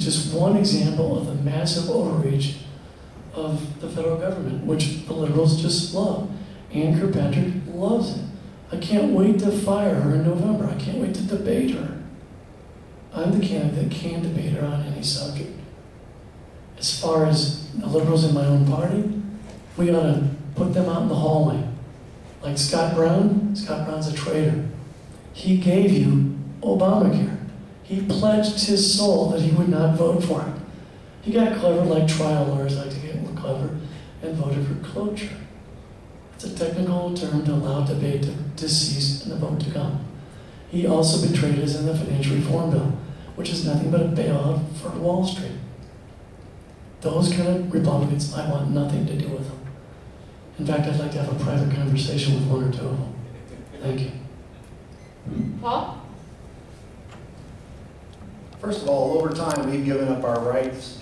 just one example of the massive overreach of the federal government, which the liberals just love. Ann Kirkpatrick loves it. I can't wait to fire her in November. I can't wait to debate her. I'm the candidate that can debate her on any subject. As far as the liberals in my own party, we ought to put them out in the hallway. Like Scott Brown. Scott Brown's a traitor. He gave you Obamacare. He pledged his soul that he would not vote for it. He got clever, like trial lawyers like to get clever, and voted for cloture. It's a technical term to allow debate to cease and the vote to come. He also betrayed us in the financial reform bill, which is nothing but a bailout for Wall Street. Those kind of Republicans, I want nothing to do with them. In fact, I'd like to have a private conversation with one or two of them. Thank you. Paul? First of all, over time, we've given up our rights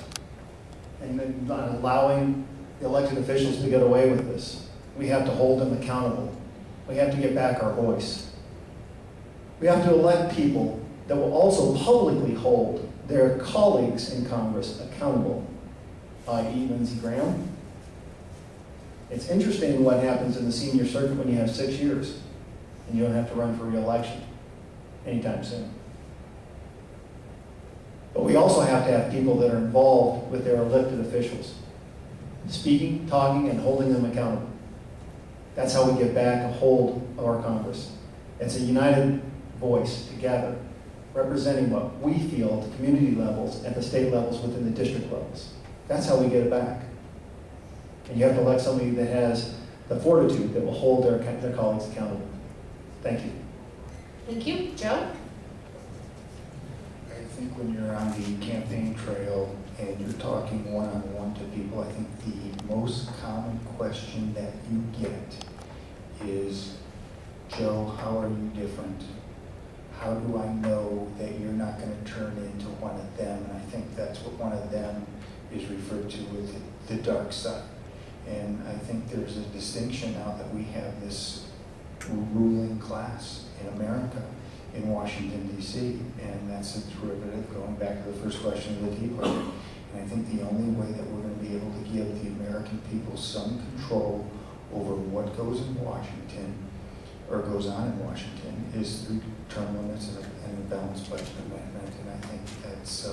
and not allowing the elected officials to get away with this. We have to hold them accountable. We have to get back our voice. We have to elect people that will also publicly hold their colleagues in Congress accountable, i.e. Lindsey Graham. It's interesting what happens in the senior circuit when you have 6 years and you don't have to run for re-election anytime soon. But we also have to have people that are involved with their elected officials, speaking, talking, and holding them accountable. That's how we get back a hold of our Congress. It's a united voice together, representing what we feel at the community levels, at the state levels, within the district levels. That's how we get it back. And you have to elect somebody that has the fortitude that will hold their colleagues accountable. Thank you. Thank you. Joe? I think when you're on the campaign trail and you're talking one-on-one to people, I think the most common question that you get is, Joe, how are you different? How do I know that you're not going to turn into one of them? And I think that's what one of them is referred to with the dark side. And I think there's a distinction now that we have this ruling class in America, in Washington, D.C., and that's a derivative, going back to the first question of the Tea Party. And I think the only way that we're going to be able to give the American people some control over what goes in Washington, or goes on in Washington, is through term limits and a balanced budget amendment. And I think that's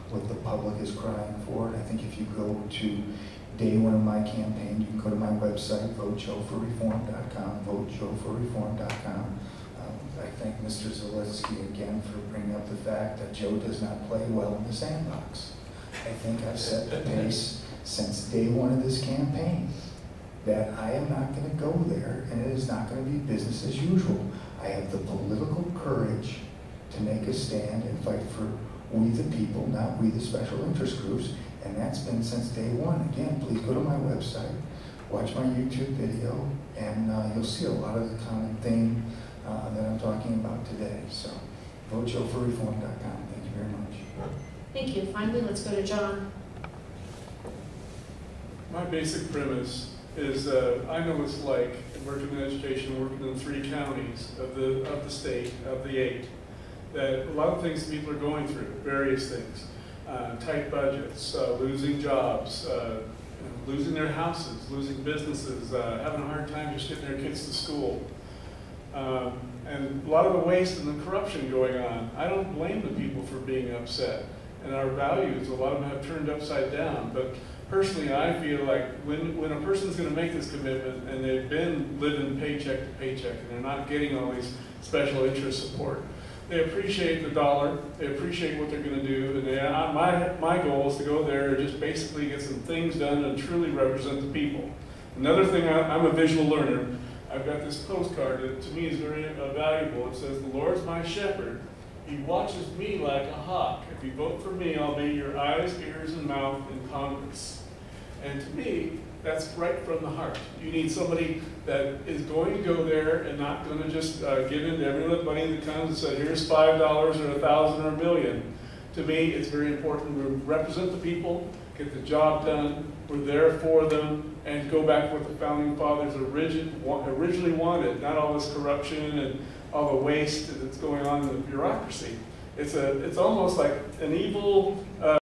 what the public is crying for. And I think if you go to day one of my campaign, you can go to my website, votejoeforreform.com, votejoeforreform.com. I thank Mr. Zaleski again for bringing up the fact that Joe does not play well in the sandbox. I think I've set the pace since day one of this campaign that I am not going to go there, and it is not going to be business as usual. I have the political courage to make a stand and fight for we the people, not we the special interest groups, and that's been since day one. Again, please go to my website, watch my YouTube video, and you'll see a lot of the common theme that I'm talking about today. So, votejoeforreform.com. Thank you very much. Thank you. Finally, let's go to John. My basic premise is I know it's like working in education, working in 3 counties of the state, of the 8, that a lot of things people are going through, various things, tight budgets, losing jobs, losing their houses, losing businesses, having a hard time just getting their kids to school. And a lot of the waste and the corruption going on. I don't blame the people for being upset. And our values, a lot of them have turned upside down. But personally, I feel like when a person's going to make this commitment and they've been living paycheck to paycheck and they're not getting all these special interest support, they appreciate the dollar, they appreciate what they're going to do, and my goal is to go there and just basically get some things done and truly represent the people. Another thing, I'm a visual learner. I've got this postcard that to me is very valuable. It says, "The Lord's my shepherd. He watches me like a hawk. If you vote for me, I'll be your eyes, ears, and mouth in Congress." And to me, that's right from the heart. You need somebody that is going to go there and not going to just give in to every little money that comes and say, here's $5 or $1,000 or $1 million. To me, it's very important we represent the people, get the job done, we're there for them, and go back to what the Founding Fathers originally wanted, not all this corruption and all the waste that's going on in the bureaucracy. It's almost like an evil